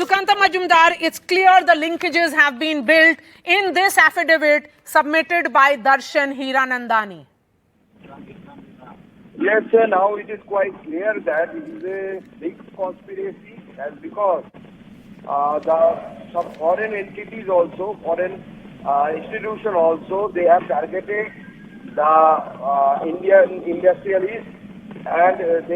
Sukanta Majumdar, it's clear the linkages have been built in this affidavit submitted by Darshan Hiranandani. Yes, sir. Now it is quite clear that it is a big conspiracy, and because some foreign entities also, foreign institution also, they have targeted the Indian industrialists, and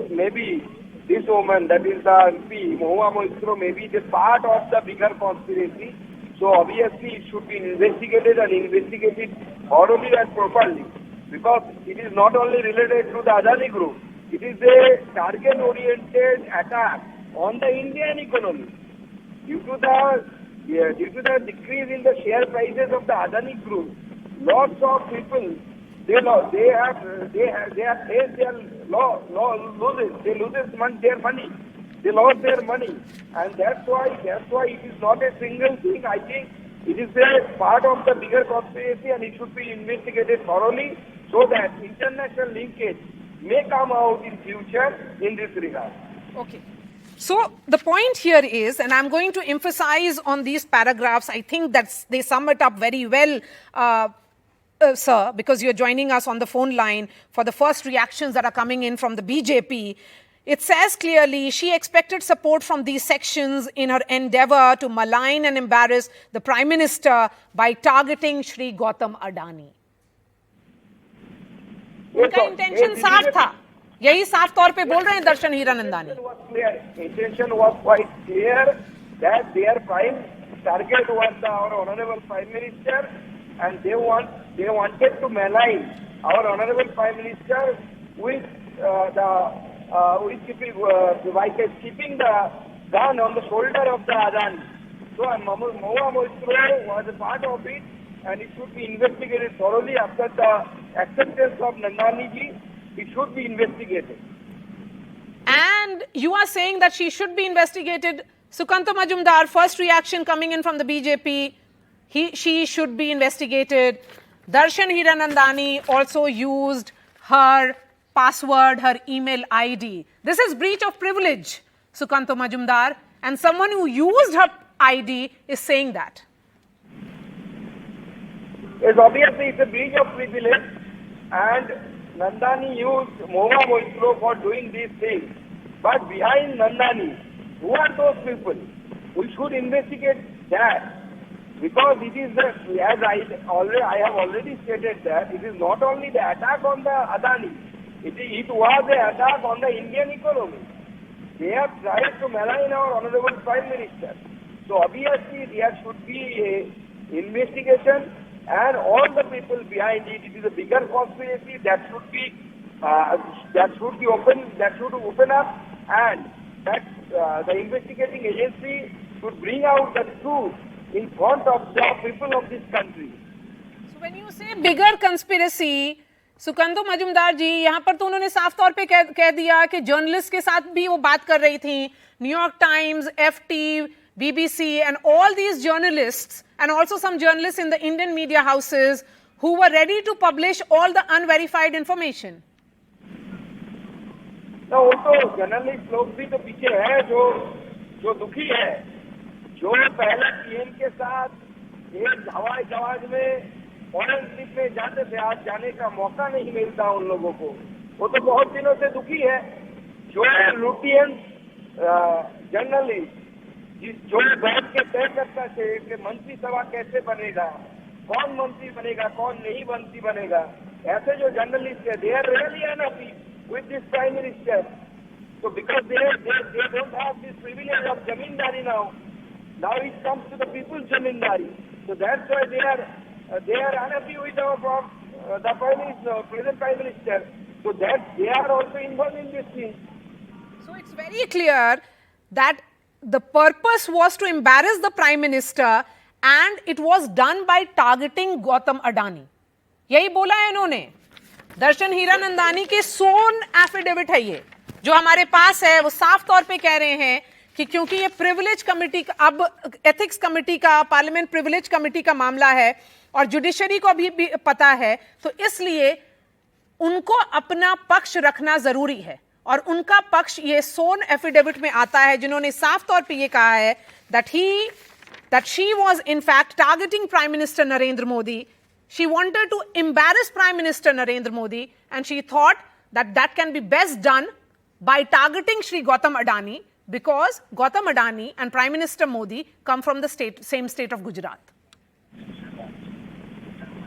maybe this woman, that is the MP, Mahua Moitra, may be the part of the bigger conspiracy. So obviously it should be investigated and investigated thoroughly and properly, because it is not only related to the Adani group, it is a target-oriented attack on the Indian economy. Due to the decrease in the share prices of the Adani group, lots of people they have faced their losses. They lose their money. They lost their money, and that's why it is not a single thing. I think it is a part of the bigger conspiracy, and it should be investigated thoroughly so that international linkage may come out in future in this regard. Okay. So the point here is, and I'm going to emphasize on these paragraphs, I think that they sum it up very well, sir, because you're joining us on the phone line for the first reactions that are coming in from the BJP. It says clearly she expected support from these sections in her endeavor to malign and embarrass the Prime Minister by targeting Shri Gautam Adani. उनका intention साफ था, यही साफ तौर पे बोल रहे हैं दर्शन Hiranandani. Intention was quite clear that their prime target was our honorable Prime Minister, and they wanted to malign our honorable Prime Minister with keeping the gun on the shoulder of the Adani. So Mahua Moitra was a part of it, and it should be investigated thoroughly. After the acceptance of Hirnandani ji, it should be investigated. And you are saying that she should be investigated. Sukanta Majumdar, first reaction coming in from the BJP, she should be investigated. Darshan Hiranandani also used her password, her email ID. This is breach of privilege, Sukanta Majumdar, and someone who used her ID is saying that. Yes, obviously it's a breach of privilege, and Hirnandani used Mahua Moitra for doing these things. But behind Hirnandani, who are those people? We should investigate that, because it is as I have already stated that it is not only the attack on the Adani, it was an attack on the Indian economy. They have tried to malign our honorable Prime Minister. So obviously there should be an investigation, and all the people behind it. It is a bigger conspiracy that should open up, and that the investigating agency should bring out the truth in front of the people of this country. So when you say bigger conspiracy, सुकंतो Majumdar जी, यहाँ पर तो उन्होंने साफ तौर पे कह दिया कि जर्नलिस्ट के साथ भी वो बात कर रही थी. New York times, FT, BBC, and all these journalists, and also some journalists in the Indian media houses who were ready to publish all the unverified information. तो वो तो जर्नलिस्ट लोग भी तो पीछे है, जो दुखी है, जो पहले PM के साथ एक हवाई जहाज में फॉरेन ट्रिप में जाते थे, आज जाने का मौका नहीं मिलता उन लोगों को. वो तो बहुत दिनों से दुखी है. जो लुटियन जर्नलिस्ट जो बैठ के तय करता है कि मंत्री सभा कैसे बनेगा, कौन मंत्री बनेगा, कौन नहीं मंत्री बनेगा, ऐसे जो जर्नलिस्ट है, they are really unhappy with this Prime Minister. So because they don't have this privilege of zamindari now it comes to the people's zamindari. So that's why they are unhappy with the Prime Minister, present Prime Minister. So that they are also involved in this thing. So it's very clear that the purpose was to embarrass the Prime Minister, and it was done by targeting Gautam Adani. यही बोला है इन्होंने. दर्शन हीरानंदानी के सोन affidavit है ये, जो हमारे पास है. वो साफ तौर पे कह रहे हैं कि क्योंकि ये प्रिविलेज कमेटी का, अब एथिक्स कमेटी का, पार्लियामेंट प्रिविलेज कमेटी का मामला है और जुडिशरी को भी पता है, तो इसलिए उनको अपना पक्ष रखना जरूरी है. और उनका पक्ष ये सोन एफिडेविट में आता है, जिन्होंने साफ तौर पे ये कहा है that she was in fact targeting Prime Minister Narendra Modi. She wanted to embarrass Prime Minister Narendra Modi, and she thought that that can be best done by targeting Shri Gautam Adani, because Gautam Adani and Prime Minister Modi come from the same state of Gujarat.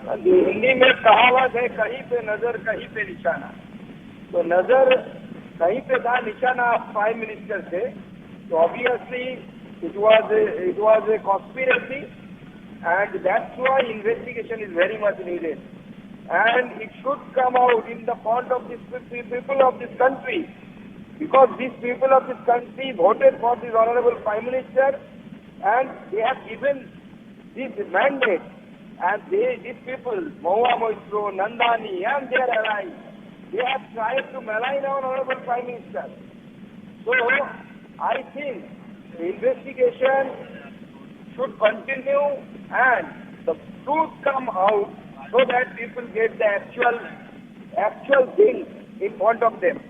Hindi में कहावत है, कहीं पे नजर कहीं पे निशाना। तो नजर कहीं पे था, निशाना प्राइम मिनिस्टर से। तो obviously it was a conspiracy, and that's why investigation is very much needed, and it should come out in the front of these people of this country, because these people of this country voted for this honorable Prime Minister, and they have given this mandate, and these people, Mahua Moitra, Hirnandani, and their allies, they have tried to malign our honorable Prime Minister. So I think the investigation should continue and the truth come out, so that people get the actual thing in front of them.